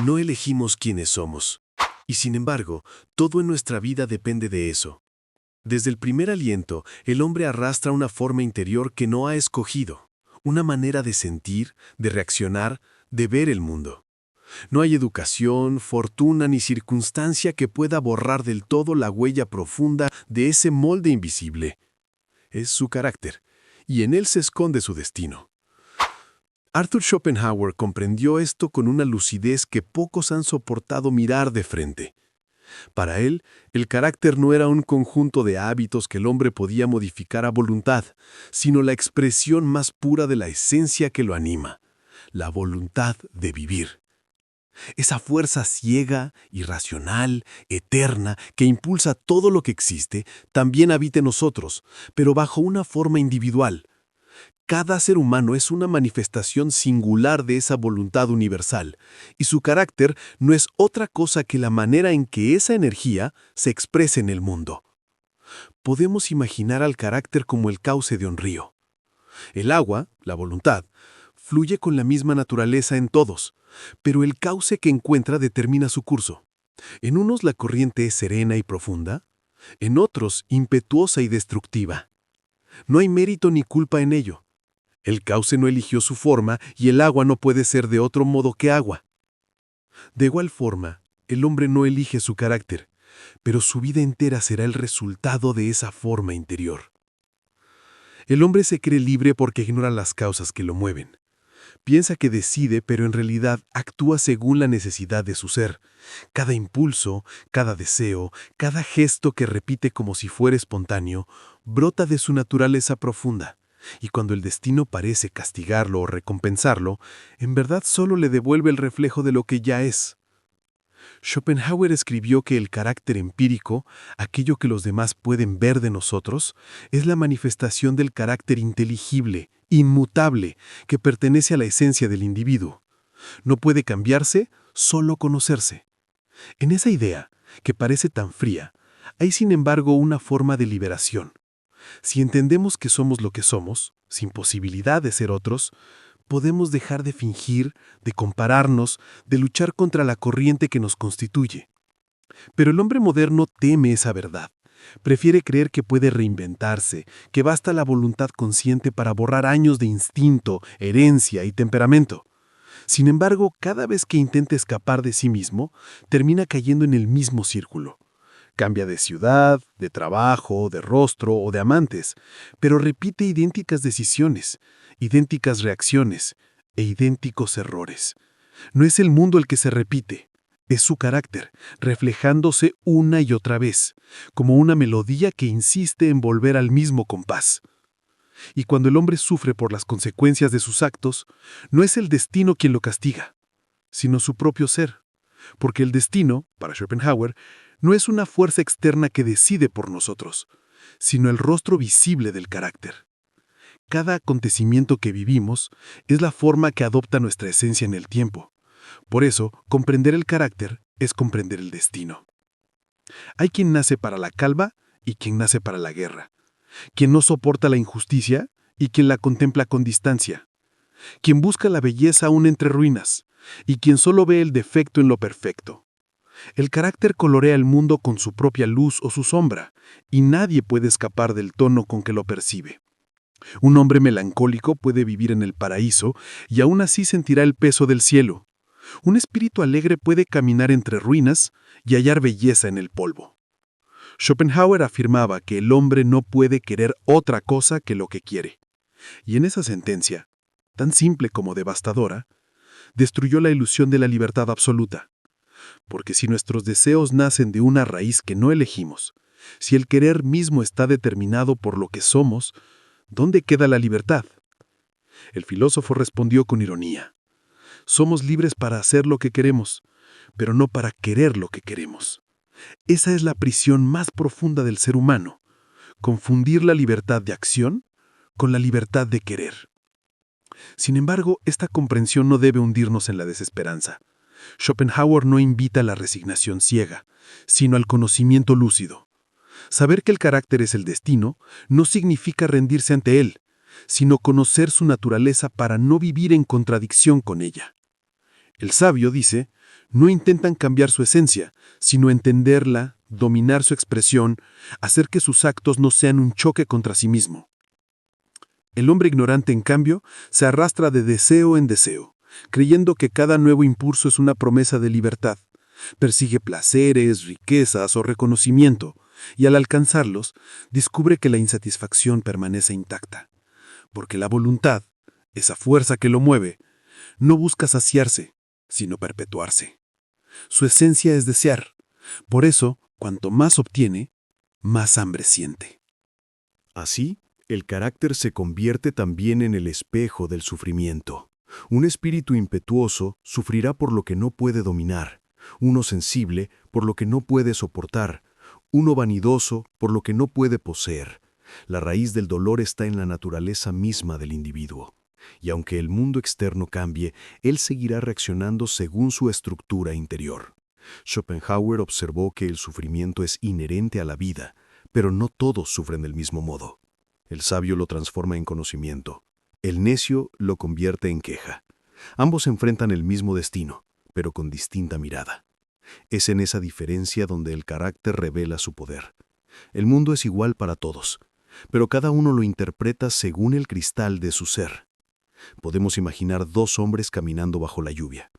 No elegimos quiénes somos. Y sin embargo, todo en nuestra vida depende de eso. Desde el primer aliento, el hombre arrastra una forma interior que no ha escogido, una manera de sentir, de reaccionar, de ver el mundo. No hay educación, fortuna ni circunstancia que pueda borrar del todo la huella profunda de ese molde invisible. Es su carácter, y en él se esconde su destino. Arthur Schopenhauer comprendió esto con una lucidez que pocos han soportado mirar de frente. Para él, el carácter no era un conjunto de hábitos que el hombre podía modificar a voluntad, sino la expresión más pura de la esencia que lo anima, la voluntad de vivir. Esa fuerza ciega, irracional, eterna, que impulsa todo lo que existe, también habita en nosotros, pero bajo una forma individual. Cada ser humano es una manifestación singular de esa voluntad universal, y su carácter no es otra cosa que la manera en que esa energía se expresa en el mundo. Podemos imaginar al carácter como el cauce de un río. El agua, la voluntad, fluye con la misma naturaleza en todos, pero el cauce que encuentra determina su curso. En unos la corriente es serena y profunda, en otros impetuosa y destructiva. No hay mérito ni culpa en ello. El cauce no eligió su forma y el agua no puede ser de otro modo que agua. De igual forma, el hombre no elige su carácter, pero su vida entera será el resultado de esa forma interior. El hombre se cree libre porque ignora las causas que lo mueven. Piensa que decide, pero en realidad actúa según la necesidad de su ser. Cada impulso, cada deseo, cada gesto que repite como si fuera espontáneo, brota de su naturaleza profunda. Y cuando el destino parece castigarlo o recompensarlo, en verdad solo le devuelve el reflejo de lo que ya es. Schopenhauer escribió que el carácter empírico, aquello que los demás pueden ver de nosotros, es la manifestación del carácter inteligible, inmutable, que pertenece a la esencia del individuo. No puede cambiarse, solo conocerse. En esa idea, que parece tan fría, hay sin embargo una forma de liberación. Si entendemos que somos lo que somos, sin posibilidad de ser otros, podemos dejar de fingir, de compararnos, de luchar contra la corriente que nos constituye. Pero el hombre moderno teme esa verdad. Prefiere creer que puede reinventarse, que basta la voluntad consciente para borrar años de instinto, herencia y temperamento. Sin embargo, cada vez que intenta escapar de sí mismo, termina cayendo en el mismo círculo. Cambia de ciudad, de trabajo, de rostro o de amantes, pero repite idénticas decisiones, idénticas reacciones e idénticos errores. No es el mundo el que se repite, es su carácter, reflejándose una y otra vez, como una melodía que insiste en volver al mismo compás. Y cuando el hombre sufre por las consecuencias de sus actos, no es el destino quien lo castiga, sino su propio ser. Porque el destino, para Schopenhauer, no es una fuerza externa que decide por nosotros, sino el rostro visible del carácter. Cada acontecimiento que vivimos es la forma que adopta nuestra esencia en el tiempo. Por eso, comprender el carácter es comprender el destino. Hay quien nace para la calma y quien nace para la guerra. Quien no soporta la injusticia y quien la contempla con distancia. Quien busca la belleza aún entre ruinas y quien solo ve el defecto en lo perfecto. El carácter colorea el mundo con su propia luz o su sombra, y nadie puede escapar del tono con que lo percibe. Un hombre melancólico puede vivir en el paraíso y aún así sentirá el peso del cielo. Un espíritu alegre puede caminar entre ruinas y hallar belleza en el polvo. Schopenhauer afirmaba que el hombre no puede querer otra cosa que lo que quiere. Y en esa sentencia, tan simple como devastadora, destruyó la ilusión de la libertad absoluta. Porque si nuestros deseos nacen de una raíz que no elegimos, si el querer mismo está determinado por lo que somos, ¿dónde queda la libertad? El filósofo respondió con ironía. Somos libres para hacer lo que queremos, pero no para querer lo que queremos. Esa es la prisión más profunda del ser humano, confundir la libertad de acción con la libertad de querer. Sin embargo, esta comprensión no debe hundirnos en la desesperanza. Schopenhauer no invita a la resignación ciega, sino al conocimiento lúcido. Saber que el carácter es el destino no significa rendirse ante él, sino conocer su naturaleza para no vivir en contradicción con ella. El sabio dice, no intentan cambiar su esencia, sino entenderla, dominar su expresión, hacer que sus actos no sean un choque contra sí mismo. El hombre ignorante, en cambio, se arrastra de deseo en deseo, creyendo que cada nuevo impulso es una promesa de libertad. Persigue placeres, riquezas o reconocimiento, y al alcanzarlos, descubre que la insatisfacción permanece intacta. Porque la voluntad, esa fuerza que lo mueve, no busca saciarse, sino perpetuarse. Su esencia es desear. Por eso, cuanto más obtiene, más hambre siente. Así, el carácter se convierte también en el espejo del sufrimiento. Un espíritu impetuoso sufrirá por lo que no puede dominar, uno sensible por lo que no puede soportar, uno vanidoso por lo que no puede poseer. La raíz del dolor está en la naturaleza misma del individuo. Y aunque el mundo externo cambie, él seguirá reaccionando según su estructura interior. Schopenhauer observó que el sufrimiento es inherente a la vida, pero no todos sufren del mismo modo. El sabio lo transforma en conocimiento. El necio lo convierte en queja. Ambos enfrentan el mismo destino, pero con distinta mirada. Es en esa diferencia donde el carácter revela su poder. El mundo es igual para todos, pero cada uno lo interpreta según el cristal de su ser. Podemos imaginar dos hombres caminando bajo la lluvia.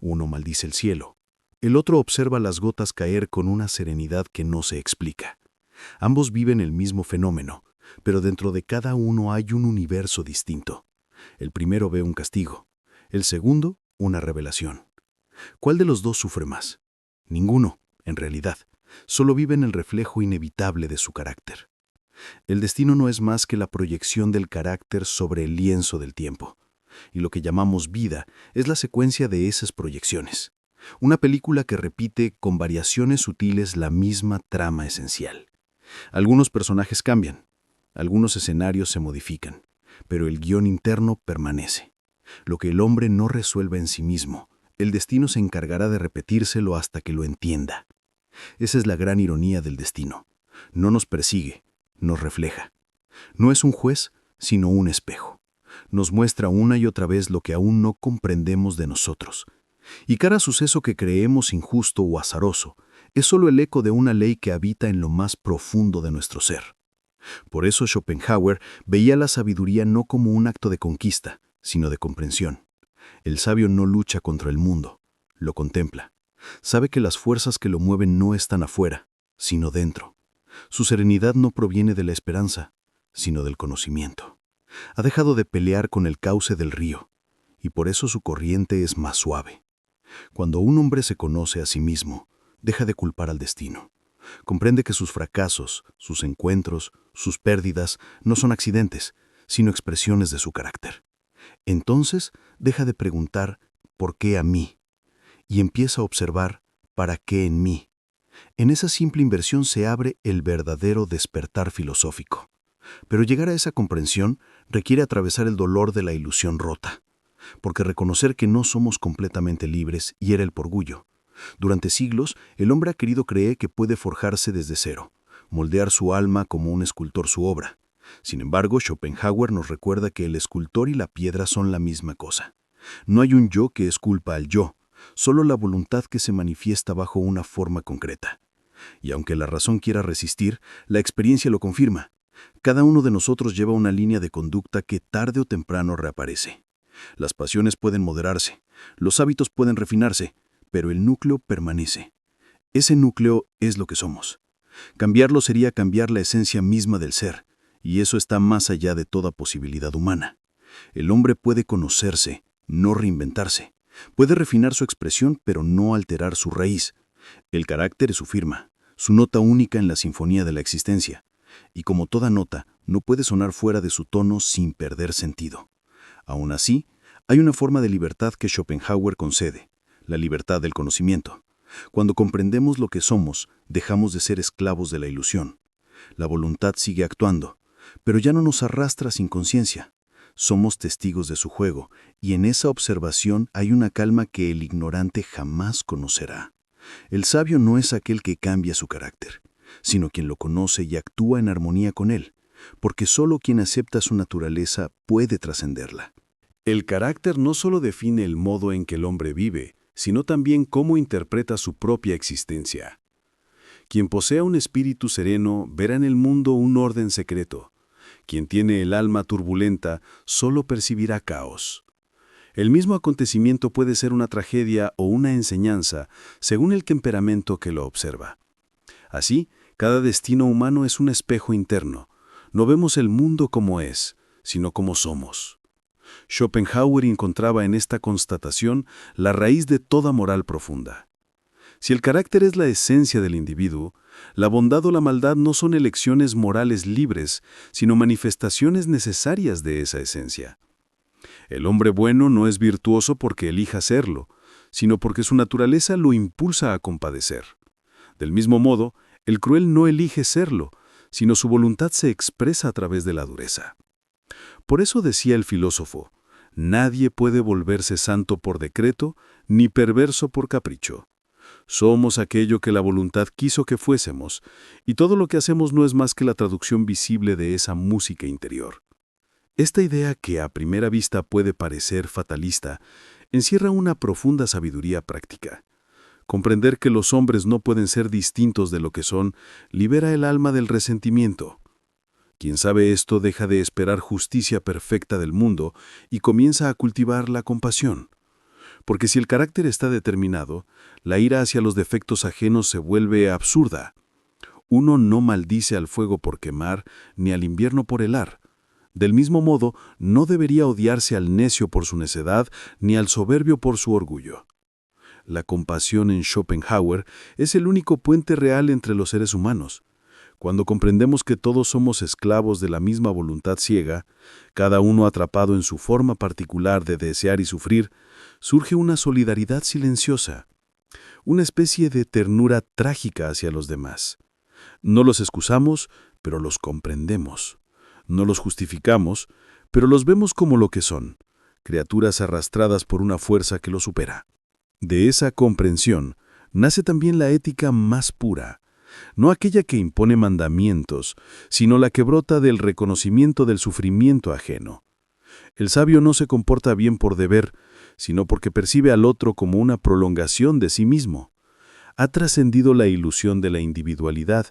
Uno maldice el cielo. El otro observa las gotas caer con una serenidad que no se explica. Ambos viven el mismo fenómeno, pero dentro de cada uno hay un universo distinto. El primero ve un castigo, el segundo, una revelación. ¿Cuál de los dos sufre más? Ninguno, en realidad. Solo viven el reflejo inevitable de su carácter. El destino no es más que la proyección del carácter sobre el lienzo del tiempo. Y lo que llamamos vida es la secuencia de esas proyecciones. Una película que repite con variaciones sutiles la misma trama esencial. Algunos personajes cambian, algunos escenarios se modifican, pero el guión interno permanece. Lo que el hombre no resuelve en sí mismo, el destino se encargará de repetírselo hasta que lo entienda. Esa es la gran ironía del destino. No nos persigue, nos refleja. No es un juez, sino un espejo. Nos muestra una y otra vez lo que aún no comprendemos de nosotros. Y cada suceso que creemos injusto o azaroso es solo el eco de una ley que habita en lo más profundo de nuestro ser. Por eso Schopenhauer veía la sabiduría no como un acto de conquista, sino de comprensión. El sabio no lucha contra el mundo, lo contempla. Sabe que las fuerzas que lo mueven no están afuera, sino dentro. Su serenidad no proviene de la esperanza, sino del conocimiento. Ha dejado de pelear con el cauce del río, y por eso su corriente es más suave. Cuando un hombre se conoce a sí mismo, deja de culpar al destino. Comprende que sus fracasos, sus encuentros, sus pérdidas no son accidentes, sino expresiones de su carácter. Entonces deja de preguntar ¿por qué a mí? Y empieza a observar ¿para qué en mí? En esa simple inversión se abre el verdadero despertar filosófico. Pero llegar a esa comprensión requiere atravesar el dolor de la ilusión rota, porque reconocer que no somos completamente libres hiere el orgullo. Durante siglos, el hombre ha querido creer que puede forjarse desde cero, moldear su alma como un escultor su obra. Sin embargo, Schopenhauer nos recuerda que el escultor y la piedra son la misma cosa. No hay un yo que esculpa al yo, solo la voluntad que se manifiesta bajo una forma concreta. Y aunque la razón quiera resistir, la experiencia lo confirma. Cada uno de nosotros lleva una línea de conducta que tarde o temprano reaparece. Las pasiones pueden moderarse, los hábitos pueden refinarse, pero el núcleo permanece. Ese núcleo es lo que somos. Cambiarlo sería cambiar la esencia misma del ser, y eso está más allá de toda posibilidad humana. El hombre puede conocerse, no reinventarse. Puede refinar su expresión, pero no alterar su raíz. El carácter es su firma, su nota única en la sinfonía de la existencia. Y como toda nota, no puede sonar fuera de su tono sin perder sentido. Aún así, hay una forma de libertad que Schopenhauer concede, la libertad del conocimiento. Cuando comprendemos lo que somos, dejamos de ser esclavos de la ilusión. La voluntad sigue actuando, pero ya no nos arrastra sin conciencia. Somos testigos de su juego, y en esa observación hay una calma que el ignorante jamás conocerá. El sabio no es aquel que cambia su carácter, sino quien lo conoce y actúa en armonía con él, porque solo quien acepta su naturaleza puede trascenderla. El carácter no solo define el modo en que el hombre vive, sino también cómo interpreta su propia existencia. Quien posea un espíritu sereno verá en el mundo un orden secreto. Quien tiene el alma turbulenta solo percibirá caos. El mismo acontecimiento puede ser una tragedia o una enseñanza, según el temperamento que lo observa. Así, cada destino humano es un espejo interno. No vemos el mundo como es, sino como somos. Schopenhauer encontraba en esta constatación la raíz de toda moral profunda. Si el carácter es la esencia del individuo, la bondad o la maldad no son elecciones morales libres, sino manifestaciones necesarias de esa esencia. El hombre bueno no es virtuoso porque elija serlo, sino porque su naturaleza lo impulsa a compadecer. Del mismo modo, el cruel no elige serlo, sino su voluntad se expresa a través de la dureza. Por eso decía el filósofo, nadie puede volverse santo por decreto, ni perverso por capricho. Somos aquello que la voluntad quiso que fuésemos, y todo lo que hacemos no es más que la traducción visible de esa música interior. Esta idea, que a primera vista puede parecer fatalista, encierra una profunda sabiduría práctica. Comprender que los hombres no pueden ser distintos de lo que son, libera el alma del resentimiento. Quien sabe esto deja de esperar justicia perfecta del mundo y comienza a cultivar la compasión. Porque si el carácter está determinado, la ira hacia los defectos ajenos se vuelve absurda. Uno no maldice al fuego por quemar, ni al invierno por helar. Del mismo modo, no debería odiarse al necio por su necedad, ni al soberbio por su orgullo. La compasión en Schopenhauer es el único puente real entre los seres humanos. Cuando comprendemos que todos somos esclavos de la misma voluntad ciega, cada uno atrapado en su forma particular de desear y sufrir, surge una solidaridad silenciosa, una especie de ternura trágica hacia los demás. No los excusamos, pero los comprendemos. No los justificamos, pero los vemos como lo que son, criaturas arrastradas por una fuerza que los supera. De esa comprensión nace también la ética más pura, no aquella que impone mandamientos, sino la que brota del reconocimiento del sufrimiento ajeno. El sabio no se comporta bien por deber, sino porque percibe al otro como una prolongación de sí mismo. Ha trascendido la ilusión de la individualidad,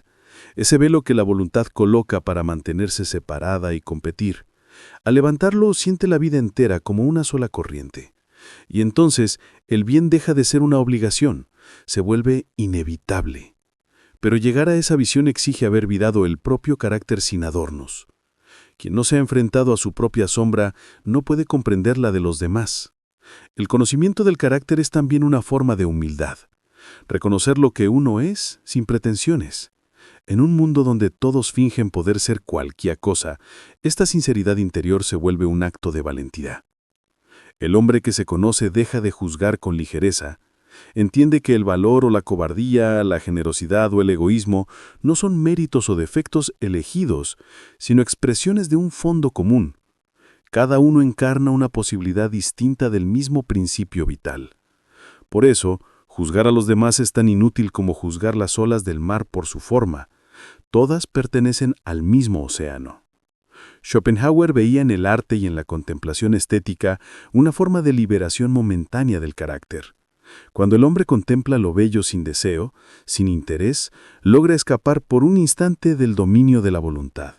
ese velo que la voluntad coloca para mantenerse separada y competir. Al levantarlo, siente la vida entera como una sola corriente. Y entonces el bien deja de ser una obligación, se vuelve inevitable. Pero llegar a esa visión exige haber vidado el propio carácter sin adornos. Quien no se ha enfrentado a su propia sombra no puede comprender la de los demás. El conocimiento del carácter es también una forma de humildad. Reconocer lo que uno es sin pretensiones. En un mundo donde todos fingen poder ser cualquier cosa, esta sinceridad interior se vuelve un acto de valentía. El hombre que se conoce deja de juzgar con ligereza. Entiende que el valor o la cobardía, la generosidad o el egoísmo no son méritos o defectos elegidos, sino expresiones de un fondo común. Cada uno encarna una posibilidad distinta del mismo principio vital. Por eso, juzgar a los demás es tan inútil como juzgar las olas del mar por su forma. Todas pertenecen al mismo océano. Schopenhauer veía en el arte y en la contemplación estética una forma de liberación momentánea del carácter. Cuando el hombre contempla lo bello sin deseo, sin interés, logra escapar por un instante del dominio de la voluntad.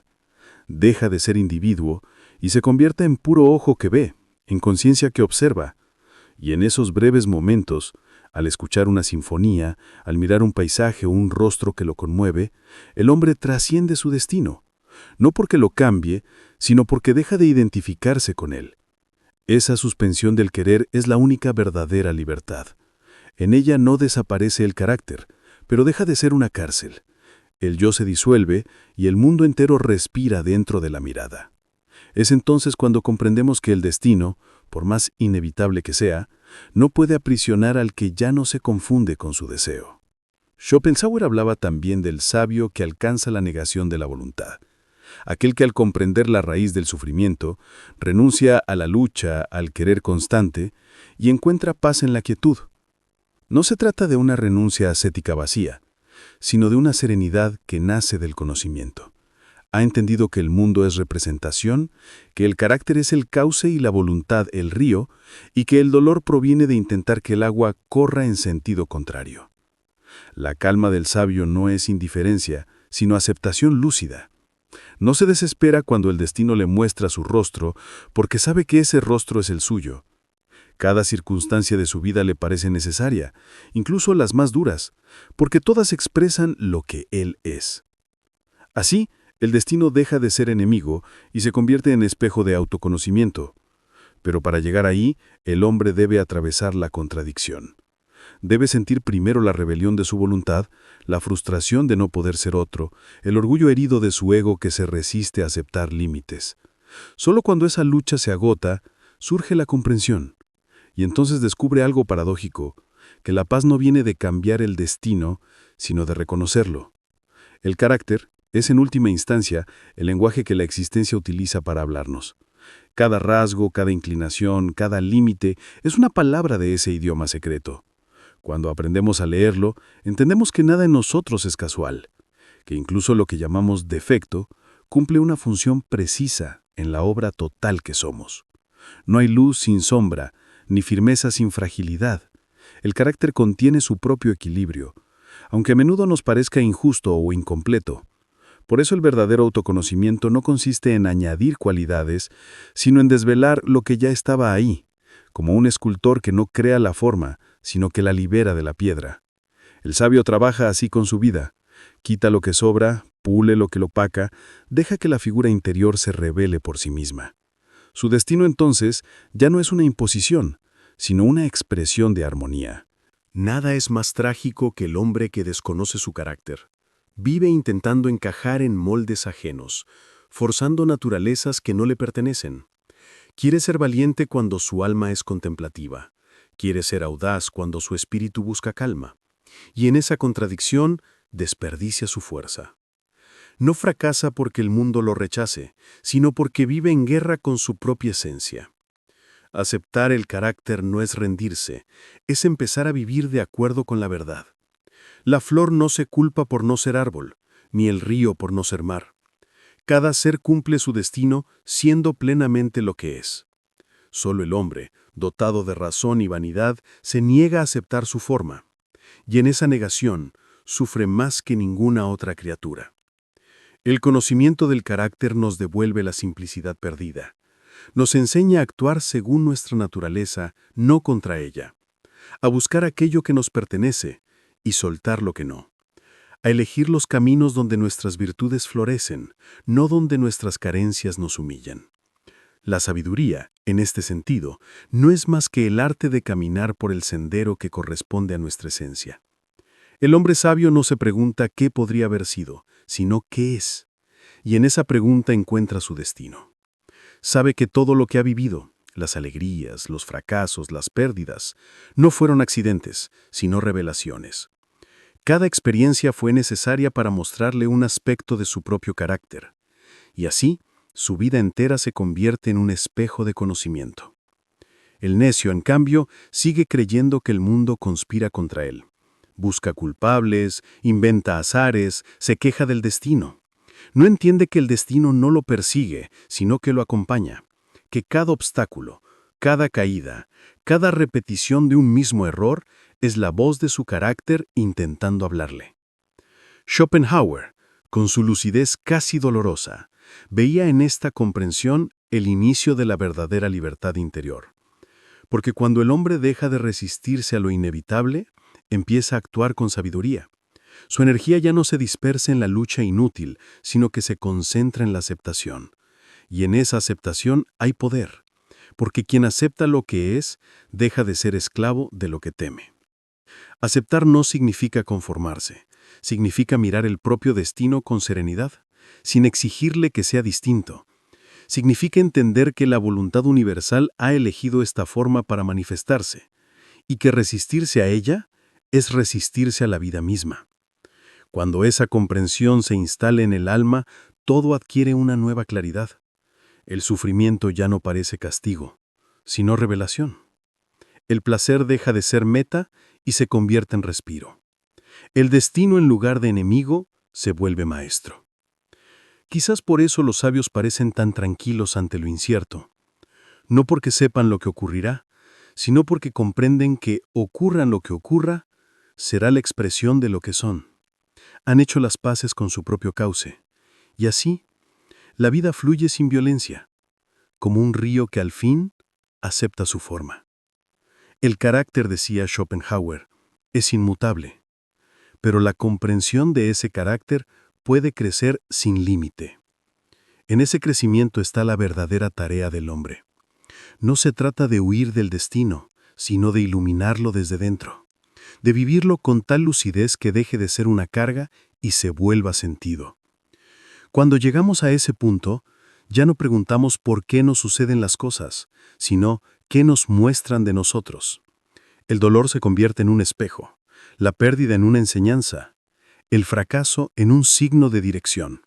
Deja de ser individuo y se convierte en puro ojo que ve, en conciencia que observa. Y en esos breves momentos, al escuchar una sinfonía, al mirar un paisaje o un rostro que lo conmueve, el hombre trasciende su destino. No porque lo cambie, sino porque deja de identificarse con él. Esa suspensión del querer es la única verdadera libertad. En ella no desaparece el carácter, pero deja de ser una cárcel. El yo se disuelve y el mundo entero respira dentro de la mirada. Es entonces cuando comprendemos que el destino, por más inevitable que sea, no puede aprisionar al que ya no se confunde con su deseo. Schopenhauer hablaba también del sabio que alcanza la negación de la voluntad. Aquel que al comprender la raíz del sufrimiento, renuncia a la lucha, al querer constante, y encuentra paz en la quietud. No se trata de una renuncia ascética vacía, sino de una serenidad que nace del conocimiento. Ha entendido que el mundo es representación, que el carácter es el cauce y la voluntad el río, y que el dolor proviene de intentar que el agua corra en sentido contrario. La calma del sabio no es indiferencia, sino aceptación lúcida. No se desespera cuando el destino le muestra su rostro, porque sabe que ese rostro es el suyo. Cada circunstancia de su vida le parece necesaria, incluso las más duras, porque todas expresan lo que él es. Así, el destino deja de ser enemigo y se convierte en espejo de autoconocimiento. Pero para llegar ahí, el hombre debe atravesar la contradicción. Debe sentir primero la rebelión de su voluntad, la frustración de no poder ser otro, el orgullo herido de su ego que se resiste a aceptar límites. Solo cuando esa lucha se agota, surge la comprensión. Y entonces descubre algo paradójico, que la paz no viene de cambiar el destino, sino de reconocerlo. El carácter es en última instancia el lenguaje que la existencia utiliza para hablarnos. Cada rasgo, cada inclinación, cada límite es una palabra de ese idioma secreto. Cuando aprendemos a leerlo, entendemos que nada en nosotros es casual, que incluso lo que llamamos defecto cumple una función precisa en la obra total que somos. No hay luz sin sombra, ni firmeza sin fragilidad. El carácter contiene su propio equilibrio, aunque a menudo nos parezca injusto o incompleto. Por eso el verdadero autoconocimiento no consiste en añadir cualidades, sino en desvelar lo que ya estaba ahí, como un escultor que no crea la forma, sino que la libera de la piedra. El sabio trabaja así con su vida. Quita lo que sobra, pule lo que lo opaca, deja que la figura interior se revele por sí misma. Su destino entonces ya no es una imposición, sino una expresión de armonía. Nada es más trágico que el hombre que desconoce su carácter. Vive intentando encajar en moldes ajenos, forzando naturalezas que no le pertenecen. Quiere ser valiente cuando su alma es contemplativa. Quiere ser audaz cuando su espíritu busca calma. Y en esa contradicción desperdicia su fuerza. No fracasa porque el mundo lo rechace, sino porque vive en guerra con su propia esencia. Aceptar el carácter no es rendirse, es empezar a vivir de acuerdo con la verdad. La flor no se culpa por no ser árbol, ni el río por no ser mar. Cada ser cumple su destino siendo plenamente lo que es. Solo el hombre, dotado de razón y vanidad, se niega a aceptar su forma, y en esa negación sufre más que ninguna otra criatura. El conocimiento del carácter nos devuelve la simplicidad perdida. Nos enseña a actuar según nuestra naturaleza, no contra ella. A buscar aquello que nos pertenece y soltar lo que no. A elegir los caminos donde nuestras virtudes florecen, no donde nuestras carencias nos humillan. La sabiduría, en este sentido, no es más que el arte de caminar por el sendero que corresponde a nuestra esencia. El hombre sabio no se pregunta qué podría haber sido, sino qué es, y en esa pregunta encuentra su destino. Sabe que todo lo que ha vivido, las alegrías, los fracasos, las pérdidas, no fueron accidentes, sino revelaciones. Cada experiencia fue necesaria para mostrarle un aspecto de su propio carácter, y así, su vida entera se convierte en un espejo de conocimiento. El necio, en cambio, sigue creyendo que el mundo conspira contra él. Busca culpables, inventa azares, se queja del destino. No entiende que el destino no lo persigue, sino que lo acompaña, que cada obstáculo, cada caída, cada repetición de un mismo error es la voz de su carácter intentando hablarle. Schopenhauer, con su lucidez casi dolorosa, veía en esta comprensión el inicio de la verdadera libertad interior. Porque cuando el hombre deja de resistirse a lo inevitable, empieza a actuar con sabiduría. Su energía ya no se dispersa en la lucha inútil, sino que se concentra en la aceptación. Y en esa aceptación hay poder, porque quien acepta lo que es, deja de ser esclavo de lo que teme. Aceptar no significa conformarse, significa mirar el propio destino con serenidad, sin exigirle que sea distinto. Significa entender que la voluntad universal ha elegido esta forma para manifestarse, y que resistirse a ella es resistirse a la vida misma. Cuando esa comprensión se instale en el alma, todo adquiere una nueva claridad. El sufrimiento ya no parece castigo, sino revelación. El placer deja de ser meta y se convierte en respiro. El destino, en lugar de enemigo, se vuelve maestro. Quizás por eso los sabios parecen tan tranquilos ante lo incierto. No porque sepan lo que ocurrirá, sino porque comprenden que, ocurran lo que ocurra, será la expresión de lo que son. Han hecho las paces con su propio cauce. Y así, la vida fluye sin violencia, como un río que al fin acepta su forma. El carácter, decía Schopenhauer, es inmutable, pero la comprensión de ese carácter puede crecer sin límite. En ese crecimiento está la verdadera tarea del hombre. No se trata de huir del destino, sino de iluminarlo desde dentro, de vivirlo con tal lucidez que deje de ser una carga y se vuelva sentido. Cuando llegamos a ese punto, ya no preguntamos por qué nos suceden las cosas, sino qué nos muestran de nosotros. El dolor se convierte en un espejo, la pérdida en una enseñanza, el fracaso en un signo de dirección.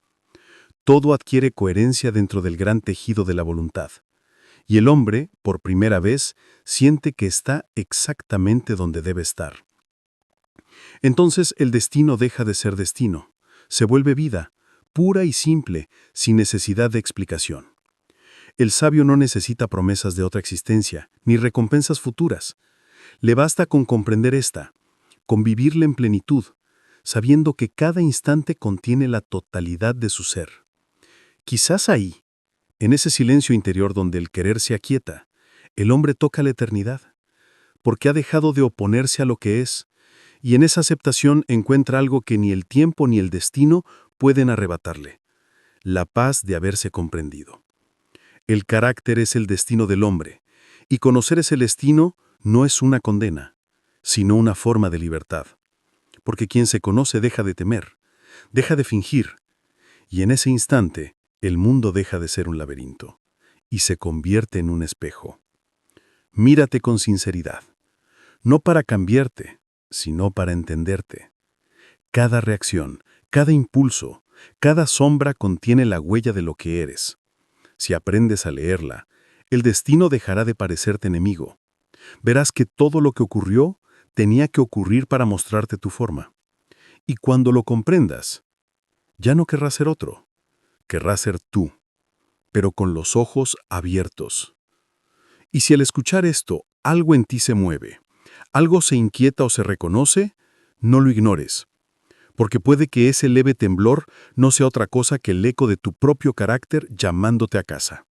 Todo adquiere coherencia dentro del gran tejido de la voluntad. Y el hombre, por primera vez, siente que está exactamente donde debe estar. Entonces el destino deja de ser destino, se vuelve vida, pura y simple, sin necesidad de explicación. El sabio no necesita promesas de otra existencia, ni recompensas futuras. Le basta con comprender esta, con vivirla en plenitud, sabiendo que cada instante contiene la totalidad de su ser. Quizás ahí, en ese silencio interior donde el querer se aquieta, el hombre toca la eternidad, porque ha dejado de oponerse a lo que es, y en esa aceptación encuentra algo que ni el tiempo ni el destino pueden arrebatarle: la paz de haberse comprendido. El carácter es el destino del hombre, y conocer ese destino no es una condena, sino una forma de libertad. Porque quien se conoce deja de temer, deja de fingir, y en ese instante el mundo deja de ser un laberinto y se convierte en un espejo. Mírate con sinceridad, no para cambiarte, sino para entenderte. Cada reacción, cada impulso, cada sombra contiene la huella de lo que eres. Si aprendes a leerla, el destino dejará de parecerte enemigo. Verás que todo lo que ocurrió tenía que ocurrir para mostrarte tu forma. Y cuando lo comprendas, ya no querrás ser otro, querrás ser tú, pero con los ojos abiertos. Y si al escuchar esto algo en ti se mueve, algo se inquieta o se reconoce, no lo ignores, porque puede que ese leve temblor no sea otra cosa que el eco de tu propio carácter llamándote a casa.